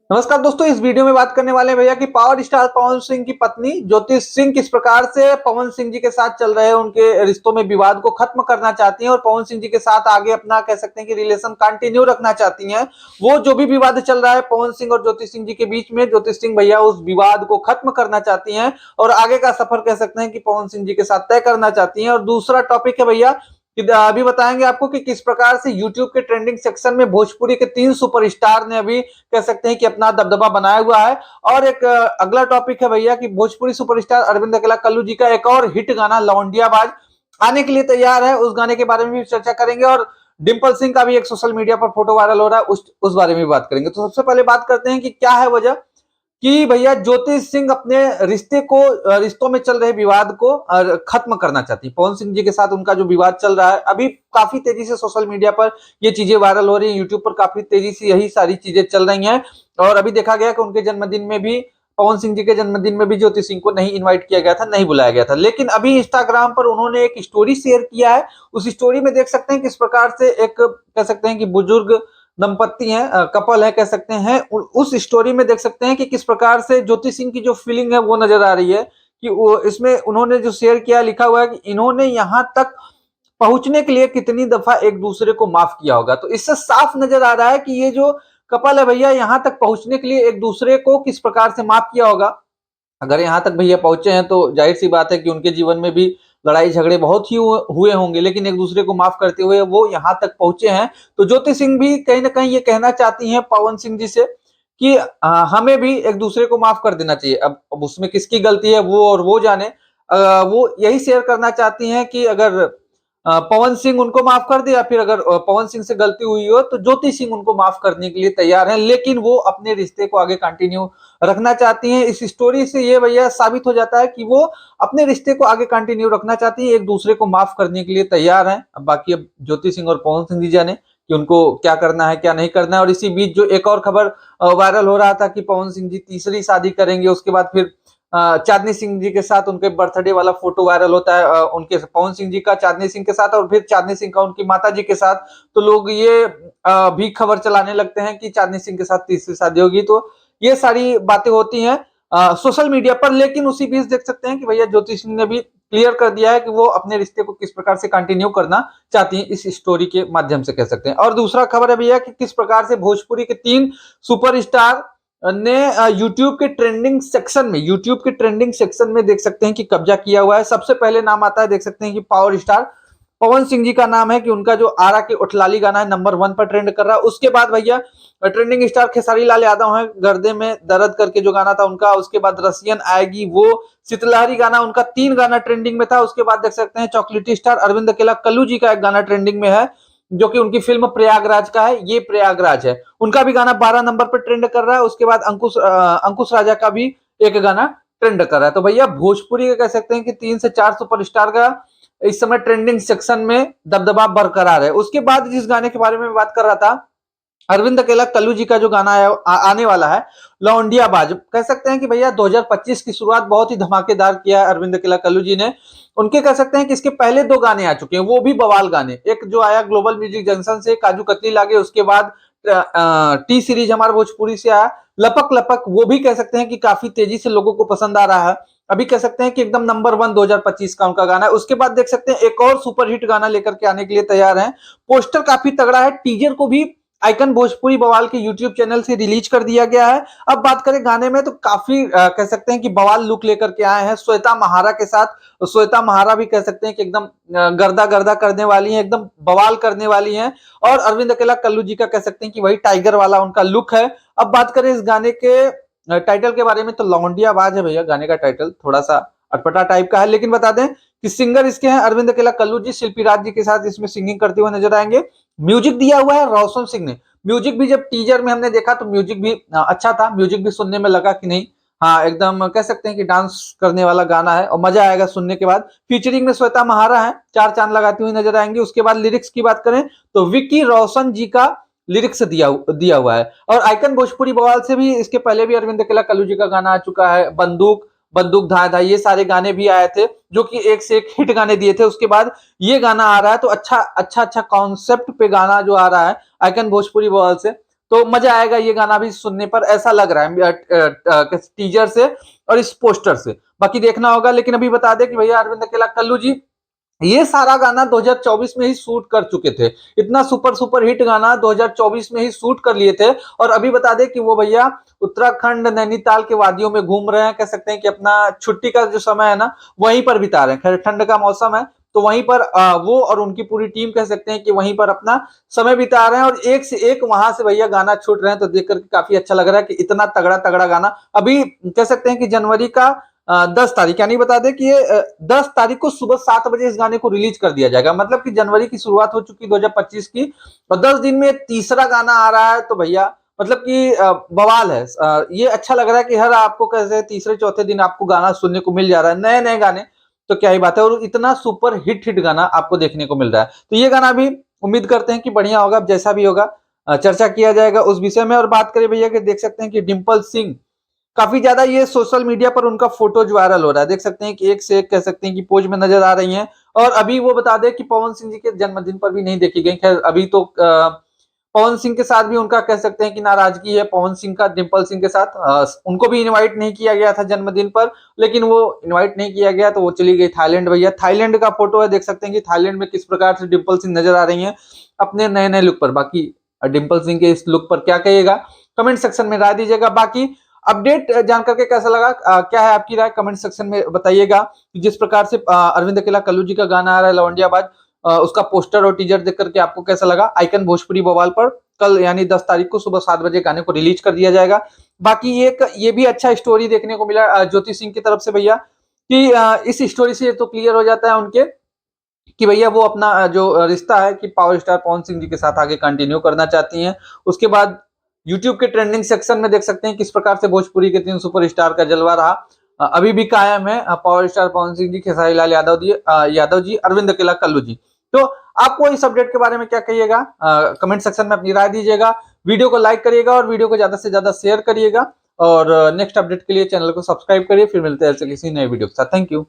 नमस्कार दोस्तों, इस वीडियो में बात करने वाले हैं भैया कि पावर स्टार पवन सिंह की पत्नी ज्योति सिंह किस प्रकार से पवन सिंह जी के साथ चल रहे उनके रिश्तों में विवाद को खत्म करना चाहती हैं और पवन सिंह जी के साथ आगे अपना कह सकते हैं कि रिलेशन कंटिन्यू रखना चाहती हैं। वो जो भी विवाद चल रहा है पवन सिंह और ज्योति सिंह जी के बीच में, ज्योति सिंह भैया उस विवाद को खत्म करना चाहती हैं और आगे का सफर कह सकते हैं कि पवन सिंह जी के साथ तय करना चाहती हैं। और दूसरा टॉपिक है भैया कि अभी बताएंगे आपको कि किस प्रकार से यूट्यूब के ट्रेंडिंग सेक्शन में भोजपुरी के 3 सुपरस्टार ने अभी कह सकते हैं कि अपना दबदबा बनाया हुआ है। और एक अगला टॉपिक है भैया कि भोजपुरी सुपरस्टार अरविंद अकेला कल्लू जी का एक और हिट गाना लौंडियाबाज आने के लिए तैयार है। उस गाने के बारे में भी चर्चा करेंगे और डिम्पल सिंह का भी एक सोशल मीडिया पर फोटो वायरल हो रहा है, उस बारे में भी बात करेंगे। तो सबसे पहले बात करते हैं कि क्या है वजह कि भैया ज्योति सिंह अपने रिश्तों में चल रहे विवाद को खत्म करना चाहती है। पवन सिंह जी के साथ उनका जो विवाद चल रहा है अभी काफी तेजी से सोशल मीडिया पर ये चीजें वायरल हो रही है, यूट्यूब पर काफी तेजी से यही सारी चीजें चल रही हैं। और अभी देखा गया कि उनके जन्मदिन में भी, पवन सिंह जी के जन्मदिन में भी ज्योति सिंह को नहीं इन्वाइट किया गया था, नहीं बुलाया गया था। लेकिन अभी इंस्टाग्राम पर उन्होंने एक स्टोरी शेयर किया है। उस स्टोरी में देख सकते हैं किस प्रकार से एक कह सकते हैं कि बुजुर्ग दंपत्ति हैं, कपल है कह सकते हैं। उस स्टोरी में देख सकते हैं कि किस प्रकार से ज्योति सिंह की जो फीलिंग है वो नजर आ रही है कि वो इसमें उन्होंने जो शेयर किया, लिखा हुआ है कि इन्होंने यहां तक पहुंचने के लिए कितनी दफा एक दूसरे को माफ किया होगा। तो इससे साफ नजर आ रहा है कि ये जो कपल है भैया यहां तक पहुंचने के लिए एक दूसरे को किस प्रकार से माफ किया होगा। अगर यहाँ तक भैया पहुंचे हैं तो जाहिर सी बात है कि उनके जीवन में भी लड़ाई झगड़े बहुत ही हुए होंगे, लेकिन एक दूसरे को माफ करते हुए वो यहाँ तक पहुंचे हैं। तो ज्योति सिंह भी कहीं ना कहीं ये कहना चाहती हैं पवन सिंह जी से कि हमें भी एक दूसरे को माफ कर देना चाहिए। अब उसमें किसकी गलती है वो और वो जाने। वो यही शेयर करना चाहती हैं कि अगर पवन सिंह उनको माफ कर दे या फिर अगर पवन सिंह से गलती हुई हो तो ज्योति सिंह उनको माफ करने के लिए तैयार हैं, लेकिन वो अपने रिश्ते को आगे कंटिन्यू रखना चाहती हैं। इस स्टोरी से ये भैया साबित हो जाता है कि वो अपने रिश्ते को आगे कंटिन्यू रखना चाहती है, एक दूसरे को माफ करने के लिए तैयार हैं। अब बाकी अब ज्योति सिंह और पवन सिंह जी जाने कि उनको क्या करना है क्या नहीं करना है। और इसी बीच जो एक और खबर वायरल हो रहा था कि पवन सिंह जी तीसरी शादी करेंगे, उसके बाद फिर चांदनी सिंह जी के साथ उनके बर्थडे वाला फोटो वायरल होता है, उनके पवन सिंह जी का चांदनी सिंह के साथ और फिर चांदनी सिंह का उनकी माता जी के साथ। तो लोग ये भी खबर चलाने लगते हैं कि चांदनी सिंह के साथ तीसरी शादी होगी। तो ये सारी बातें होती हैं सोशल मीडिया पर। लेकिन उसी बीच देख सकते हैं कि भैया ज्योति सिंह ने भी क्लियर कर दिया है कि वो अपने रिश्ते को किस प्रकार से कंटिन्यू करना चाहती हैं, इस स्टोरी के माध्यम से कह सकते हैं। और दूसरा खबर है भैया कि किस प्रकार से भोजपुरी के 3 सुपरस्टार ने यूट्यूब के ट्रेंडिंग सेक्शन में देख सकते हैं कि कब्जा किया हुआ है। सबसे पहले नाम आता है, देख सकते हैं कि पावर स्टार पवन सिंह जी का नाम है कि उनका जो आरा के उठलाली गाना है नंबर 1 पर ट्रेंड कर रहा है। उसके बाद भैया ट्रेंडिंग स्टार खेसारी लाल यादव है, गर्दे में दर्द करके जो गाना था उनका। उसके बाद रसियन आएगी वो, शीतलहरी गाना उनका, 3 गाना ट्रेंडिंग में था। उसके बाद देख सकते हैं चॉकलेटी स्टार अरविंद अकेला कल्लू जी का एक गाना ट्रेंडिंग में है जो कि उनकी फिल्म प्रयागराज का है। ये प्रयागराज है, उनका भी गाना 12 नंबर पर ट्रेंड कर रहा है। उसके बाद अंकुश राजा का भी एक गाना ट्रेंड कर रहा है। तो भैया भोजपुरी का कह सकते हैं कि 3 से 4 सुपरस्टार का इस समय ट्रेंडिंग सेक्शन में दबदबा बरकरार है। उसके बाद जिस गाने के बारे में बात कर रहा था, अरविंद अकेला कल्लू जी का जो गाना है आने वाला है लौंडियाबाज, कह सकते हैं कि भैया 2025 की शुरुआत बहुत ही धमाकेदार किया है अरविंद अकेला कल्लू जी ने। उनके कह सकते हैं कि इसके पहले 2 गाने आ चुके हैं, वो भी बवाल गाने। एक जो आया ग्लोबल म्यूजिक जंक्शन से, काजू कतली लागे। उसके बाद टी सीरीज हमारे भोजपुरी से आया लपक लपक, वो भी कह सकते हैं कि काफी तेजी से लोगों को पसंद आ रहा है। अभी कह सकते हैं कि एकदम नंबर 1 2025 का उनका गाना है। उसके बाद देख सकते हैं एक और सुपरहिट गाना लेकर के आने के लिए तैयार हैं। पोस्टर काफी तगड़ा है, टीजर को भी आइकन भोजपुरी बवाल के यूट्यूब चैनल से रिलीज कर दिया गया है। अब बात करें गाने में तो काफी कह सकते हैं कि बवाल लुक लेकर के आए हैं श्वेता महारा के साथ। श्वेता महारा भी कह सकते हैं कि एकदम गर्दा गर्दा करने वाली हैं, एकदम बवाल करने वाली हैं। और अरविंद अकेला कल्लू जी का कह सकते हैं कि वही टाइगर वाला उनका लुक है। अब बात करें इस गाने के टाइटल के बारे में तो लौंडियाबाज है भैया गाने का टाइटल, थोड़ा सा अटपटा टाइप का है। लेकिन बता दें कि सिंगर इसके हैं अरविंद अकेला कल्लू जी, शिल्पी राज जी के साथ इसमें सिंगिंग करते हुए नजर आएंगे। म्यूजिक दिया हुआ है रोशन सिंह ने। म्यूजिक भी जब टीजर में हमने देखा तो म्यूजिक भी अच्छा था, म्यूजिक भी सुनने में लगा कि नहीं, हाँ एकदम कह सकते हैं कि डांस करने वाला गाना है और मजा आएगा सुनने के बाद। फीचरिंग में श्वेता महारा है, 4 चांद लगाती हुई नजर आएंगी। उसके बाद लिरिक्स की बात करें तो विक्की रोशन जी का लिरिक्स दिया हुआ है। और आइकन भोजपुरी बवाल से भी इसके पहले भी अरविंद अकेला कल्लू जी का गाना आ चुका है, बंदूक बंदूक धाए धाए, ये सारे गाने भी आए थे जो कि एक से एक हिट गाने दिए थे। उसके बाद ये गाना आ रहा है तो अच्छा कॉन्सेप्ट पे गाना जो आ रहा है आइकन भोजपुरी बवाल से, तो मजा आएगा ये गाना भी सुनने पर, ऐसा लग रहा है टीजर से और इस पोस्टर से। बाकी देखना होगा। लेकिन अभी बता दें कि भैया अरविंद अकेला कल्लू जी ये सारा गाना 2024 में ही शूट कर चुके थे। इतना सुपर सुपर हिट गाना 2024 में ही शूट कर लिए थे। और अभी बता दें कि वो भैया उत्तराखंड नैनीताल के वादियों में घूम रहे हैं। कह सकते हैं कि अपना छुट्टी का जो समय है ना वहीं पर बिता रहे हैं। खैर ठंड का मौसम है तो वहीं पर वो और उनकी पूरी टीम कह सकते हैं कि वहीं पर अपना समय बिता रहे हैं और एक से एक वहां से भैया गाना छूट रहे हैं। तो देख करके काफी अच्छा लग रहा है कि इतना तगड़ा तगड़ा गाना अभी कह सकते हैं कि जनवरी का 10 तारीख यानी बता दें कि ये 10 तारीख को सुबह 7 बजे इस गाने को रिलीज कर दिया जाएगा। मतलब कि जनवरी की शुरुआत हो चुकी 2025 की और 10 दिन में तीसरा गाना आ रहा है। तो भैया मतलब कि बवाल है। ये अच्छा लग रहा है कि हर आपको कैसे तीसरे चौथे दिन आपको गाना सुनने को मिल जा रहा है, नए नए गाने। तो क्या ही बात है। और इतना सुपर हिट हिट गाना आपको देखने को मिल रहा है। तो ये गाना भी उम्मीद करते हैं कि बढ़िया होगा। अब जैसा भी होगा चर्चा किया जाएगा उस विषय में। और बात करें भैया कि देख सकते हैं कि डिम्पल सिंह काफी ज्यादा ये सोशल मीडिया पर उनका फोटोज वायरल हो रहा है। देख सकते हैं कि एक से एक कह सकते हैं कि पोज में नजर आ रही हैं। और अभी वो बता दें कि पवन सिंह जी के जन्मदिन पर भी नहीं देखी गई। खैर अभी तो पवन सिंह के साथ भी उनका कह सकते हैं कि नाराजगी है पवन सिंह का डिम्पल सिंह के साथ। उनको भी इनवाइट नहीं किया गया था जन्मदिन पर। लेकिन वो इनवाइट नहीं किया गया तो वो चली गई थाईलैंड। भैया थाईलैंड का फोटो है, देख सकते हैं कि थाईलैंड में किस प्रकार से डिम्पल सिंह नजर आ रही है अपने नए नए लुक पर। बाकी डिम्पल सिंह के इस लुक पर क्या कहिएगा कमेंट सेक्शन में राय दीजिएगा। बाकी अपडेट जान करके कैसा लगा, क्या है आपकी राय कमेंट सेक्शन में बताइएगा। जिस प्रकार से अरविंद अकेला कल्लू जी का गाना आ रहा है लौंडियाबाज, उसका पोस्टर और टीजर देख करके आपको कैसा लगा। आइकन भोजपुरी बवाल पर कल यानी 10 तारीख को सुबह 7 बजे गाने को रिलीज कर दिया जाएगा। बाकी एक ये भी अच्छा स्टोरी देखने को मिला ज्योति सिंह की तरफ से भैया कि इस स्टोरी से तो क्लियर हो जाता है उनके कि भैया वो अपना जो रिश्ता है कि पावर स्टार पवन सिंह जी के साथ आगे कंटिन्यू करना चाहती हैं। उसके बाद यूट्यूब के ट्रेंडिंग सेक्शन में देख सकते हैं किस प्रकार से भोजपुरी के 3 सुपरस्टार का जलवा रहा अभी भी कायम है। पावर स्टार पवन सिंह जी, खेसारी लाल यादव जी, अरविंद अकेला कल्लू जी। तो आपको इस अपडेट के बारे में क्या कहिएगा कमेंट सेक्शन में अपनी राय दीजिएगा। वीडियो को लाइक करिएगा और वीडियो को ज्यादा से ज्यादा शेयर करिएगा। और नेक्स्ट अपडेट के लिए चैनल को सब्सक्राइब करिए। फिर मिलते हैं ऐसे किसी नए वीडियो के साथ। Thank you.